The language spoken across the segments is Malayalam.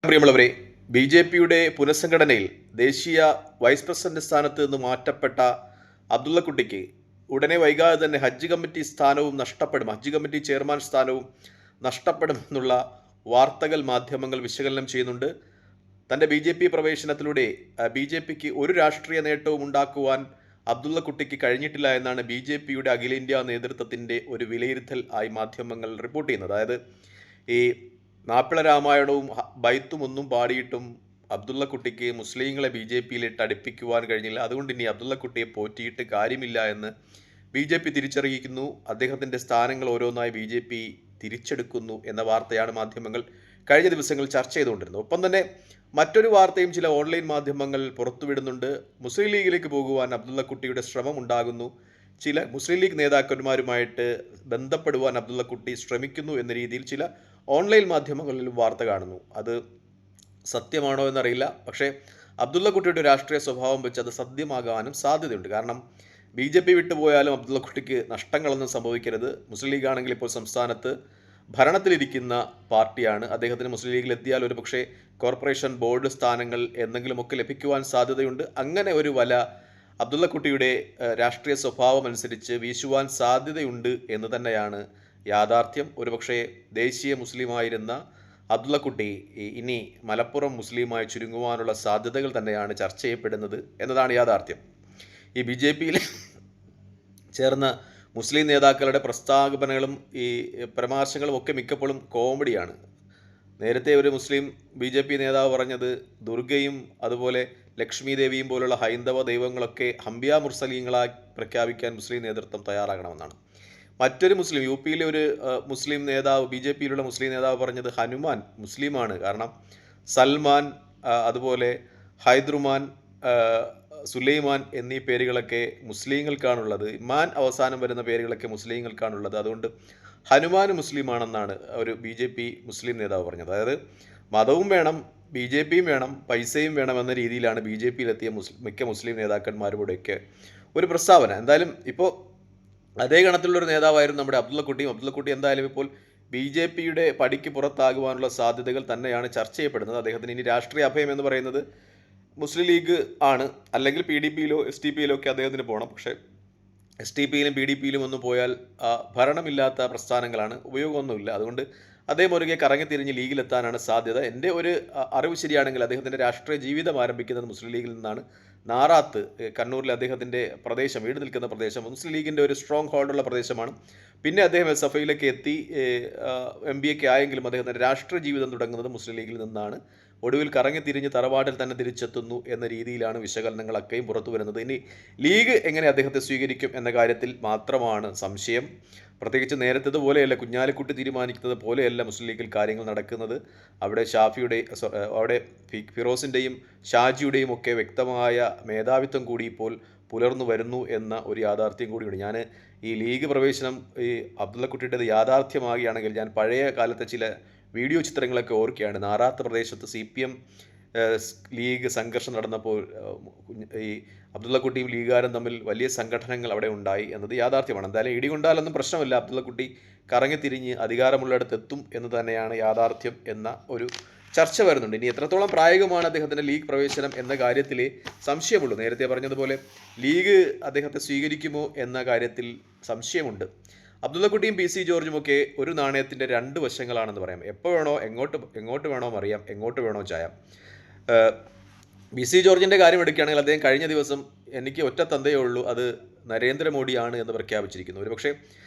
പ്രിയമുള്ളവരെ, ബി ജെ പിയുടെ പുനഃസംഘടനയിൽ ദേശീയ വൈസ് പ്രസിഡന്റ് സ്ഥാനത്ത് നിന്ന് മാറ്റപ്പെട്ട അബ്ദുള്ളക്കുട്ടിക്ക് ഉടനെ വൈകാതെ തന്നെ ഹജ്ജ് കമ്മിറ്റി സ്ഥാനവും നഷ്ടപ്പെടും, ഹജ്ജ് കമ്മിറ്റി ചെയർമാൻ സ്ഥാനവും നഷ്ടപ്പെടുമെന്നുള്ള വാർത്തകൾ മാധ്യമങ്ങൾ വിശകലനം ചെയ്യുന്നുണ്ട്. തൻ്റെ ബി ജെ പി പ്രവേശനത്തിലൂടെ ബി ജെ പിക്ക് ഒരു രാഷ്ട്രീയ നേട്ടവും ഉണ്ടാക്കുവാൻ അബ്ദുള്ളക്കുട്ടിക്ക് കഴിഞ്ഞിട്ടില്ല എന്നാണ് ബി ജെ പിയുടെ അഖിലേന്ത്യാ നേതൃത്വത്തിൻ്റെ ഒരു വിലയിരുത്തൽ ആയി മാധ്യമങ്ങൾ റിപ്പോർട്ട് ചെയ്യുന്നത്. അതായത് ഈ മാപ്പിള രാമായണവും ബൈത്തും ഒന്നും പാടിയിട്ടും അബ്ദുള്ളക്കുട്ടിക്ക് മുസ്ലിങ്ങളെ ബി ജെ പിയിലിട്ട് അടുപ്പിക്കുവാൻ കഴിഞ്ഞില്ല. അതുകൊണ്ട് ഇനി അബ്ദുള്ളക്കുട്ടിയെ പോറ്റിയിട്ട് കാര്യമില്ല എന്ന് ബി ജെ പി തിരിച്ചറിയിക്കുന്നു. അദ്ദേഹത്തിൻ്റെ സ്ഥാനങ്ങൾ ഓരോന്നായി ബി ജെ പി തിരിച്ചെടുക്കുന്നു എന്ന വാർത്തയാണ് മാധ്യമങ്ങൾ കഴിഞ്ഞ ദിവസങ്ങൾ ചർച്ച ചെയ്തുകൊണ്ടിരുന്നത്. ഒപ്പം തന്നെ മറ്റൊരു വാർത്തയും ചില ഓൺലൈൻ മാധ്യമങ്ങൾ പുറത്തുവിടുന്നുണ്ട്. മുസ്ലിം ലീഗിലേക്ക് പോകുവാൻ അബ്ദുള്ളക്കുട്ടിയുടെ ശ്രമം ഉണ്ടാകുന്നു, ചില മുസ്ലിം ലീഗ് നേതാക്കന്മാരുമായിട്ട് ബന്ധപ്പെടുവാൻ അബ്ദുള്ളക്കുട്ടി ശ്രമിക്കുന്നു എന്ന രീതിയിൽ ചില ഓൺലൈൻ മാധ്യമങ്ങളിലും വാർത്ത കാണുന്നു. അത് സത്യമാണോ എന്നറിയില്ല. പക്ഷേ അബ്ദുള്ളക്കുട്ടിയുടെ രാഷ്ട്രീയ സ്വഭാവം വെച്ച് അത് സത്യമാകാനും സാധ്യതയുണ്ട്. കാരണം ബി ജെ പി വിട്ടുപോയാലും അബ്ദുള്ളക്കുട്ടിക്ക് നഷ്ടങ്ങളൊന്നും സംഭവിക്കരുത്. മുസ്ലിം ലീഗ് ആണെങ്കിൽ ഇപ്പോൾ സംസ്ഥാനത്ത് ഭരണത്തിലിരിക്കുന്ന പാർട്ടിയാണ്. അദ്ദേഹത്തിന് മുസ്ലിം ലീഗിൽ എത്തിയാൽ ഒരു പക്ഷേ കോർപ്പറേഷൻ ബോർഡ് സ്ഥാനങ്ങൾ എന്തെങ്കിലുമൊക്കെ ലഭിക്കുവാൻ സാധ്യതയുണ്ട്. അങ്ങനെ ഒരു വല അബ്ദുള്ളക്കുട്ടിയുടെ രാഷ്ട്രീയ സ്വഭാവം അനുസരിച്ച് വീശുവാൻ സാധ്യതയുണ്ട് എന്ന് തന്നെയാണ് യാഥാർത്ഥ്യം. ഒരുപക്ഷെ ദേശീയ മുസ്ലിമായിരുന്ന അബ്ദുള്ളക്കുട്ടി ഇനി മലപ്പുറം മുസ്ലിമായി ചുരുങ്ങുവാനുള്ള സാധ്യതകൾ തന്നെയാണ് ചർച്ച ചെയ്യപ്പെടുന്നത് എന്നതാണ് യാഥാർത്ഥ്യം. ഈ ബി ജെ പിയിൽ ചേർന്ന മുസ്ലിം നേതാക്കളുടെ പ്രസ്താവനകളും ഈ പരാമർശങ്ങളും ഒക്കെ മിക്കപ്പോഴും കോമഡിയാണ്. നേരത്തെ ഒരു മുസ്ലിം ബി ജെ പി നേതാവ് പറഞ്ഞത് ദുർഗയും അതുപോലെ ലക്ഷ്മി ദേവിയും പോലുള്ള ഹൈന്ദവ ദൈവങ്ങളൊക്കെ ഹംബിയ മുർസലീങ്ങളായി പ്രഖ്യാപിക്കാൻ മുസ്ലിം നേതൃത്വം തയ്യാറാകണമെന്നാണ്. മറ്റൊരു മുസ്ലിം യു പിയിലെ ഒരു മുസ്ലിം നേതാവ്, ബി ജെ പിയിലുള്ള മുസ്ലിം നേതാവ് പറഞ്ഞത് ഹനുമാൻ മുസ്ലിമാണ്, കാരണം സൽമാൻ അതുപോലെ ഹൈദ്രുമാൻ സുലൈമാൻ എന്നീ പേരുകളൊക്കെ മുസ്ലിങ്ങൾക്കാണുള്ളത്, മാൻ അവസാനം വരുന്ന പേരുകളൊക്കെ മുസ്ലിങ്ങൾക്കാണുള്ളത്, അതുകൊണ്ട് ഹനുമാൻ മുസ്ലിമാണെന്നാണ് ഒരു ബി ജെ പി മുസ്ലിം നേതാവ് പറഞ്ഞത്. അതായത് മതവും വേണം, ബി ജെ പിയും വേണം, പൈസയും വേണം എന്ന രീതിയിലാണ് ബി ജെ പിയിലെത്തിയ മിക്ക മുസ്ലിം നേതാക്കന്മാരുടെയൊക്കെ ഒരു പ്രസ്താവന. എന്തായാലും ഇപ്പോൾ അതേ ഗണത്തിലുള്ളൊരു നേതാവായിരുന്നു നമ്മുടെ അബ്ദുള്ളക്കുട്ടിയും. അബ്ദുള്ളക്കുട്ടി എന്തായാലും ഇപ്പോൾ ബി ജെ പിയുടെ പടിക്ക് പുറത്താകുവാനുള്ള സാധ്യതകൾ തന്നെയാണ് ചർച്ച ചെയ്യപ്പെടുന്നത്. അദ്ദേഹത്തിന് ഇനി രാഷ്ട്രീയ അഭയം എന്ന് പറയുന്നത് മുസ്ലിം ലീഗ് ആണ്, അല്ലെങ്കിൽ പി ഡി പിയിലോ എസ് ടി പിയിലോ ഒക്കെ അദ്ദേഹത്തിന് പോകണം. പക്ഷേ എസ് ടി പിയിലും പി ഡി പിയിലും ഒന്നും പോയാൽ ഭരണമില്ലാത്ത പ്രസ്ഥാനങ്ങളാണ്, ഉപയോഗമൊന്നുമില്ല. അതുകൊണ്ട് അദ്ദേഹം ഒരിക്കൽ കറങ്ങിത്തിരിഞ്ഞ് ലീഗിലെത്താനാണ് സാധ്യത. എൻ്റെ ഒരു അറിവ് ശരിയാണെങ്കിൽ അദ്ദേഹത്തിൻ്റെ രാഷ്ട്രീയ ജീവിതം ആരംഭിക്കുന്നത് മുസ്ലിം ലീഗിൽ നിന്നാണ്. നാറാത്ത്, കണ്ണൂരിൽ അദ്ദേഹത്തിൻ്റെ പ്രദേശം, വീട് നിൽക്കുന്ന പ്രദേശം മുസ്ലിം ലീഗിൻ്റെ ഒരു സ്ട്രോങ് ഹോൾഡുള്ള പ്രദേശമാണ്. പിന്നെ അദ്ദേഹം എസ് എഫ് ഐയിലേക്ക് എത്തി, MBA ഒക്കെ ആയെങ്കിലും അദ്ദേഹത്തിൻ്റെ രാഷ്ട്രീയ ജീവിതം തുടങ്ങുന്നത് മുസ്ലിം ലീഗിൽ നിന്നാണ്. ഒടുവിൽ കറങ്ങിത്തിരിഞ്ഞ് തറവാട്ടിൽ തന്നെ തിരിച്ചെത്തുന്നു എന്ന രീതിയിലാണ് വിശകലനങ്ങളൊക്കെയും പുറത്തു വരുന്നത്. ഇനി ലീഗ് എങ്ങനെ അദ്ദേഹത്തെ സ്വീകരിക്കും എന്ന കാര്യത്തിൽ മാത്രമാണ് സംശയം. പ്രത്യേകിച്ച് നേരത്തേതുപോലെയല്ല, കുഞ്ഞാലിക്കുട്ടി തീരുമാനിക്കുന്നത് പോലെയല്ല മുസ്ലിം ലീഗിൽ കാര്യങ്ങൾ നടക്കുന്നത്. അവിടെ അവിടെ ഫിറോസിൻ്റെയും ഷാജിയുടെയും ഒക്കെ വ്യക്തമായ മേധാവിത്വം കൂടി ഇപ്പോൾ പുലർന്നു വരുന്നു എന്ന ഒരു യാഥാർത്ഥ്യം കൂടിയുണ്ട്. ഞാൻ ഈ ലീഗ് പ്രവേശനം ഈ അബ്ദുള്ളക്കുട്ടിയുടേത് യാഥാർത്ഥ്യമാകുകയാണെങ്കിൽ ഞാൻ പഴയ കാലത്തെ ചില വീഡിയോ ചിത്രങ്ങളൊക്കെ ഓർക്കുകയാണ്. നാറാത്ത് പ്രദേശത്ത് CPM ലീഗ് സംഘർഷം നടന്നപ്പോൾ ഈ അബ്ദുള്ളക്കുട്ടിയും ലീഗുകാരും തമ്മിൽ വലിയ സംഘടനകൾ അവിടെ ഉണ്ടായി എന്നത് യാഥാർത്ഥ്യമാണ്. എന്തായാലും ഇടികൊണ്ടാലൊന്നും പ്രശ്നമില്ല, അബ്ദുള്ളക്കുട്ടി കറങ്ങിത്തിരിഞ്ഞ് അധികാരമുള്ളിടത്ത് എത്തും എന്ന് തന്നെയാണ് യാഥാർത്ഥ്യം എന്ന ഒരു ചർച്ച വരുന്നുണ്ട്. ഇനി എത്രത്തോളം പ്രായോഗികമാണ് അദ്ദേഹത്തിൻ്റെ ലീഗ് പ്രവേശനം എന്ന കാര്യത്തിലേ സംശയമുള്ളൂ. നേരത്തെ പറഞ്ഞതുപോലെ ലീഗ് അദ്ദേഹത്തെ സ്വീകരിക്കുമോ എന്ന കാര്യത്തിൽ സംശയമുണ്ട്. അബ്ദുള്ളക്കുട്ടിയും PC ജോർജും ഒക്കെ ഒരു നാണയത്തിൻ്റെ രണ്ട് വശങ്ങളാണെന്ന് പറയാം. എപ്പോൾ വേണോ എങ്ങോട്ട് വേണോ അറിയാം, എങ്ങോട്ട് വേണോ ചായാം. PC ജോർജിൻ്റെ കാര്യം എടുക്കുകയാണെങ്കിൽ അദ്ദേഹം കഴിഞ്ഞ ദിവസം എനിക്ക് ഒറ്റ തന്തയേ ഉള്ളൂ, അത് നരേന്ദ്രമോദിയാണ് എന്ന് പ്രഖ്യാപിച്ചിരിക്കുന്നു. ഒരു പക്ഷേ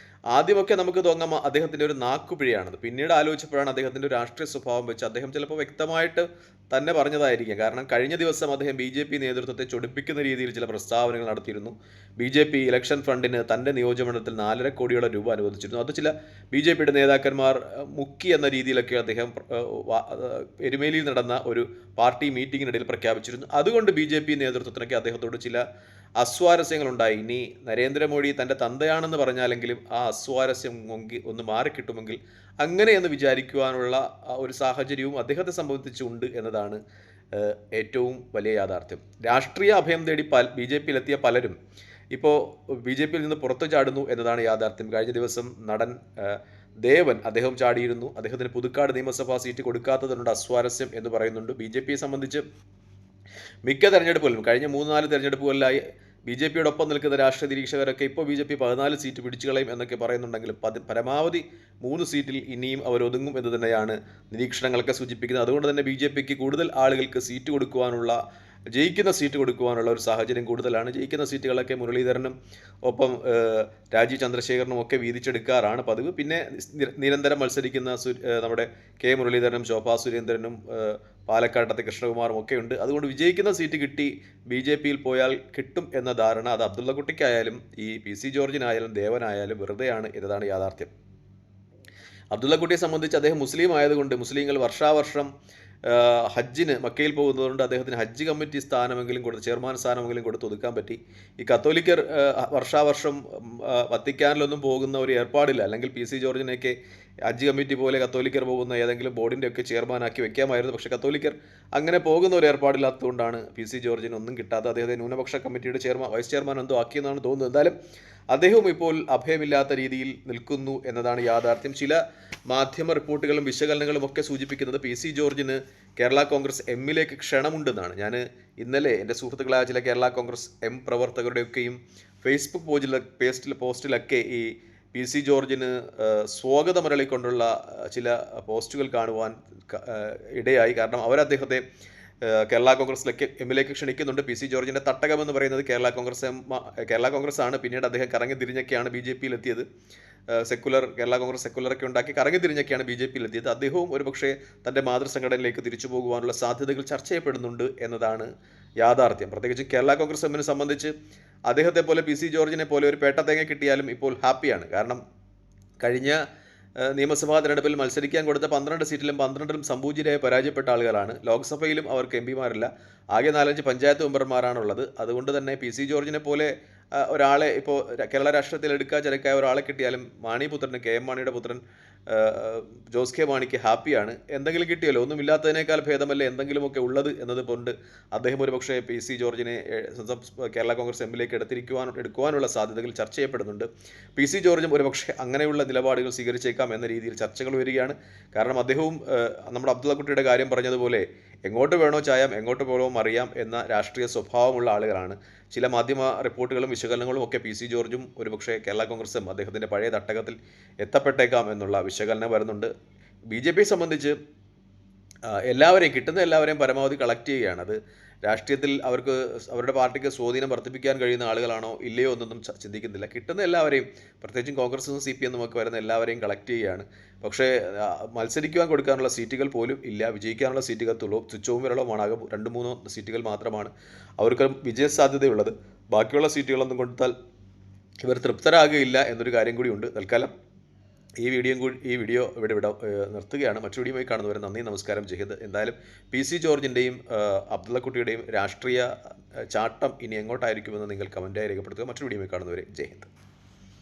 ആദ്യമൊക്കെ നമുക്ക് തോന്നാം അദ്ദേഹത്തിൻ്റെ ഒരു നാക്കുപിഴയാണത്. പിന്നീട് ആലോചിച്ചപ്പോഴാണ് അദ്ദേഹത്തിൻ്റെ ഒരു രാഷ്ട്രീയ സ്വഭാവം വെച്ച് അദ്ദേഹം ചിലപ്പോൾ വ്യക്തമായിട്ട് തന്നെ പറഞ്ഞതായിരിക്കാം. കാരണം കഴിഞ്ഞ ദിവസം അദ്ദേഹം BJP നേതൃത്വത്തെ ചൊടിപ്പിക്കുന്ന രീതിയിൽ ചില പ്രസ്താവനകൾ നടത്തിയിരുന്നു. BJP ഇലക്ഷൻ ഫണ്ടിന് തൻ്റെ നിയോജകമണ്ഡലത്തിൽ 4.5 കോടിയോളം രൂപ അനുവദിച്ചിരുന്നു. അത് ചില BJPയുടെ നേതാക്കന്മാർ മുക്കി എന്ന രീതിയിലൊക്കെ അദ്ദേഹം എരുമേലിയിൽ നടന്ന ഒരു പാർട്ടി മീറ്റിങ്ങിനിടയിൽ പ്രഖ്യാപിച്ചിരുന്നു. അതുകൊണ്ട് BJP നേതൃത്വത്തിനൊക്കെ അദ്ദേഹത്തോട് ചില അസ്വാരസ്യങ്ങളുണ്ടായി. ഇനി നരേന്ദ്രമോദി തൻ്റെ തന്തയാണെന്ന് പറഞ്ഞാലെങ്കിലും ആ അസ്വാരസ്യം ഒന്ന് മാറിക്കിട്ടുമെങ്കിൽ അങ്ങനെയെന്ന് വിചാരിക്കുവാനുള്ള ഒരു സാഹചര്യവും അദ്ദേഹത്തെ സംബന്ധിച്ചുണ്ട് എന്നതാണ് ഏറ്റവും വലിയ യാഥാർത്ഥ്യം. രാഷ്ട്രീയ അഭയം തേടി BJPയിലെത്തിയ പലരും ഇപ്പോൾ BJPയിൽ നിന്ന് പുറത്തു ചാടുന്നു എന്നതാണ് യാഥാർത്ഥ്യം. കഴിഞ്ഞ ദിവസം നടൻ ദേവൻ അദ്ദേഹം ചാടിയിരുന്നു. അദ്ദേഹത്തിന് പുതുക്കാട് നിയമസഭാ സീറ്റ് കൊടുക്കാത്തതിനുള്ള അസ്വാരസ്യം എന്ന് പറയുന്നുണ്ട്. BJPയെ സംബന്ധിച്ച് മിക്ക തെരഞ്ഞെടുപ്പുകളിലും കഴിഞ്ഞ 3-4 തെരഞ്ഞെടുപ്പുകളിലായി BJPയോടൊപ്പം നിൽക്കുന്ന രാഷ്ട്രീയ നിരീക്ഷകരൊക്കെ ഇപ്പോൾ BJP 14 സീറ്റ് പിടിച്ചു കളയും എന്നൊക്കെ പറയുന്നുണ്ടെങ്കിലും പരമാവധി 3 സീറ്റിൽ ഇനിയും അവർ ഒതുങ്ങും എന്ന് തന്നെയാണ് നിരീക്ഷണങ്ങളൊക്കെ സൂചിപ്പിക്കുന്നത്. അതുകൊണ്ട് തന്നെ BJPക്ക് കൂടുതൽ ആളുകൾക്ക് സീറ്റ് കൊടുക്കുവാനുള്ള, ജയിക്കുന്ന സീറ്റ് കൊടുക്കുവാനുള്ള ഒരു സാഹചര്യം കൂടുതലാണ്. ജയിക്കുന്ന സീറ്റുകളൊക്കെ മുരളീധരനും ഒപ്പം രാജീവ് ചന്ദ്രശേഖരനും ഒക്കെ വീതിച്ചെടുക്കാറാണ് പതിവ്. പിന്നെ നിരന്തരം മത്സരിക്കുന്ന നമ്മുടെ കെ മുരളീധരനും ശോഭാ സുരേന്ദ്രനും പാലക്കാട്ടത്തെ കൃഷ്ണകുമാറും ഒക്കെ ഉണ്ട്. അതുകൊണ്ട് വിജയിക്കുന്ന സീറ്റ് കിട്ടി BJPയിൽ പോയാൽ കിട്ടും എന്ന ധാരണ അത് അബ്ദുള്ളക്കുട്ടിക്കായാലും ഈ PC ജോർജിനായാലും ദേവനായാലും വെറുതെയാണ് എന്നതാണ് യാഥാർത്ഥ്യം. അബ്ദുള്ളക്കുട്ടിയെ സംബന്ധിച്ച് അദ്ദേഹം മുസ്ലിം ആയതുകൊണ്ട് മുസ്ലിങ്ങൾ വർഷാവർഷം ഹജ്ജിന് മക്കയിൽ പോകുന്നതുകൊണ്ട് അദ്ദേഹത്തിന് ഹജ്ജ് കമ്മിറ്റി സ്ഥാനമെങ്കിലും കൊടുത്ത്, ചെയർമാൻ സ്ഥാനമെങ്കിലും കൊടുത്ത് ഒതുക്കാൻ പറ്റി. ഈ കത്തോലിക്കർ വർഷാവർഷം വത്തിക്കാനിലൊന്നും പോകുന്ന ഒരു ഏർപ്പാടില്ല. അല്ലെങ്കിൽ PC ജോർജിനെയൊക്കെ ഹജ്ജ് കമ്മിറ്റി പോലെ കത്തോലിക്കർ പോകുന്ന ഏതെങ്കിലും ബോർഡിൻ്റെയൊക്കെ ചെയർമാനാക്കി വെക്കാമായിരുന്നു. പക്ഷേ കത്തോലിക്കർ അങ്ങനെ പോകുന്ന ഒരു ഏർപ്പാടില്ലാത്തതുകൊണ്ടാണ് PC ജോർജിന് ഒന്നും കിട്ടാതെ അദ്ദേഹത്തെ ന്യൂനപക്ഷ കമ്മിറ്റിയുടെ വൈസ് ചെയർമാൻ എന്തോ ആക്കിയെന്നാണ് തോന്നുന്നത്. എന്തായാലും അദ്ദേഹവും ഇപ്പോൾ അഭയമില്ലാത്ത രീതിയിൽ നിൽക്കുന്നു എന്നതാണ് യാഥാർത്ഥ്യം. ചില മാധ്യമ റിപ്പോർട്ടുകളും വിശകലനങ്ങളും ഒക്കെ സൂചിപ്പിക്കുന്നത് PC ജോർജിന് കേരള കോൺഗ്രസ് എമ്മിലേക്ക് ക്ഷണമുണ്ടെന്നാണ്. ഞാൻ ഇന്നലെ എൻ്റെ സുഹൃത്തുക്കളായ ചില കേരള കോൺഗ്രസ് എം പ്രവർത്തകരുടെയൊക്കെയും ഫേസ്ബുക്ക് പോസ്റ്റിലൊക്കെ ഈ PC ജോർജിന് സ്വാഗതമരളിക്കൊണ്ടുള്ള ചില പോസ്റ്റുകൾ കാണുവാൻ ഇടയായി. കാരണം അവരദ്ദേഹത്തെ കേരള കോൺഗ്രസിലേക്ക് എമ്മിലേക്ക് ക്ഷണിക്കുന്നുണ്ട്. PC ജോർജിൻ്റെ തട്ടകമെന്ന് പറയുന്നത് കേരള കോൺഗ്രസ് ആണ്. പിന്നീട് അദ്ദേഹം കറങ്ങി തിരിഞ്ഞൊക്കെയാണ് BJPയിൽ എത്തിയത്. കേരള കോൺഗ്രസ് സെക്കുലറൊക്കെ ഉണ്ടാക്കി കറങ്ങി തിരിഞ്ഞൊക്കെയാണ് BJPയിൽ എത്തിയത്. അദ്ദേഹവും ഒരുപക്ഷെ തൻ്റെ മാതൃസംഘടനയിലേക്ക് തിരിച്ചു പോകുവാനുള്ള സാധ്യതകൾ ചർച്ച ചെയ്യപ്പെടുന്നുണ്ട് എന്നതാണ് യാഥാർത്ഥ്യം. പ്രത്യേകിച്ച് കേരള കോൺഗ്രസ് എമ്മിനെ സംബന്ധിച്ച് അദ്ദേഹത്തെ പോലെ PC ജോർജിനെ പോലെ ഒരു പേട്ട തേങ്ങ കിട്ടിയാലും ഇപ്പോൾ ഹാപ്പിയാണ്. കാരണം കഴിഞ്ഞ നിയമസഭാ തെരഞ്ഞെടുപ്പിൽ മത്സരിക്കാൻ കൊടുത്ത 12 സീറ്റിലും 12ലും സംപൂജ്യരായി പരാജയപ്പെട്ട ആളുകളാണ്. ലോക്സഭയിലും അവർക്ക് MP മാരില്ല. ആകെ 4-5 പഞ്ചായത്ത് മെമ്പർമാരാണുള്ളത്. അതുകൊണ്ട് തന്നെ PC ജോർജിനെ പോലെ ഒരാളെ ഇപ്പോൾ കേരള രാഷ്ട്രീയത്തിൽ എടുക്കാച്ചരക്കായ ഒരാളെ കിട്ടിയാലും മാണിപുത്രന്, KM മാണിയുടെ പുത്രൻ ജോസ് കെ മാണിക്ക് ഹാപ്പിയാണ്. എന്തെങ്കിലും കിട്ടിയല്ലോ, ഒന്നുമില്ലാത്തതിനേക്കാൾ ഭേദമല്ലേ എന്തെങ്കിലുമൊക്കെ ഉള്ളത് എന്നതുകൊണ്ട് അദ്ദേഹം ഒരുപക്ഷെ PC ജോർജിനെ കേരള കോൺഗ്രസ് എമ്മിലേക്ക് എടുക്കുവാനുള്ള സാധ്യതകൾ ചർച്ച ചെയ്യപ്പെടുന്നുണ്ട്. PC ജോർജും ഒരുപക്ഷെ അങ്ങനെയുള്ള നിലപാടുകൾ സ്വീകരിച്ചേക്കാം എന്ന രീതിയിൽ ചർച്ചകൾ വരികയാണ്. കാരണം അദ്ദേഹവും നമ്മുടെ അബ്ദുള്ളക്കുട്ടിയുടെ കാര്യം പറഞ്ഞതുപോലെ എങ്ങോട്ട് വേണോ ചായാം, എങ്ങോട്ട് വേണോ അറിയാം എന്ന രാഷ്ട്രീയ സ്വഭാവമുള്ള ആളുകളാണ്. ചില മാധ്യമ റിപ്പോർട്ടുകളും വിശകലനങ്ങളും ഒക്കെ PC ജോർജും ഒരുപക്ഷെ കേരള കോൺഗ്രസും അദ്ദേഹത്തിൻ്റെ പഴയ തട്ടകത്തിൽ എത്തപ്പെട്ടേക്കാം എന്നുള്ള വിശകലനം വരുന്നുണ്ട്. BJPയെ സംബന്ധിച്ച് കിട്ടുന്ന എല്ലാവരെയും പരമാവധി കളക്ട് ചെയ്യുകയാണ്. അത് രാഷ്ട്രീയത്തിൽ അവരുടെ പാർട്ടിക്ക് സ്വാധീനം വർദ്ധിപ്പിക്കാൻ കഴിയുന്ന ആളുകളാണോ ഇല്ലയോ എന്നൊന്നും ചിന്തിക്കുന്നില്ല. കിട്ടുന്ന എല്ലാവരെയും, പ്രത്യേകിച്ചും കോൺഗ്രസും CPM ഒക്കെ വരുന്ന എല്ലാവരെയും കളക്ട് ചെയ്യുകയാണ്. പക്ഷേ മത്സരിക്കുവാൻ കൊടുക്കാനുള്ള സീറ്റുകൾ പോലും ഇല്ല. വിജയിക്കാനുള്ള സീറ്റുകൾ തുച്ഛവും വിരളവുമാണ്. ആകെ 2-3 സീറ്റുകൾ മാത്രമാണ് അവർക്ക് വിജയസാധ്യതയുള്ളത്. ബാക്കിയുള്ള സീറ്റുകളൊന്നും കൊടുത്താൽ ഇവർ തൃപ്തരാകുകയില്ല എന്നൊരു കാര്യം കൂടിയുണ്ട്. തൽക്കാലം ഈ വീഡിയോ ഇവിടെ നിർത്തുകയാണ്. മറ്റു വീഡിയോയുമായി കാണുന്നവരെ നന്ദി, നമസ്കാരം, ജയ് ഹിന്ദ്. എന്തായാലും PC ജോർജിൻ്റെയും അബ്ദുള്ളക്കുട്ടിയുടെയും രാഷ്ട്രീയ ചാട്ടം ഇനി എങ്ങോട്ടായിരിക്കുമെന്ന് നിങ്ങൾ കമൻറ്റായി രേഖപ്പെടുത്തുക. മറ്റു വീഡിയോയുമായി കാണുന്നവരെ ജയ് ഹിന്ദ്.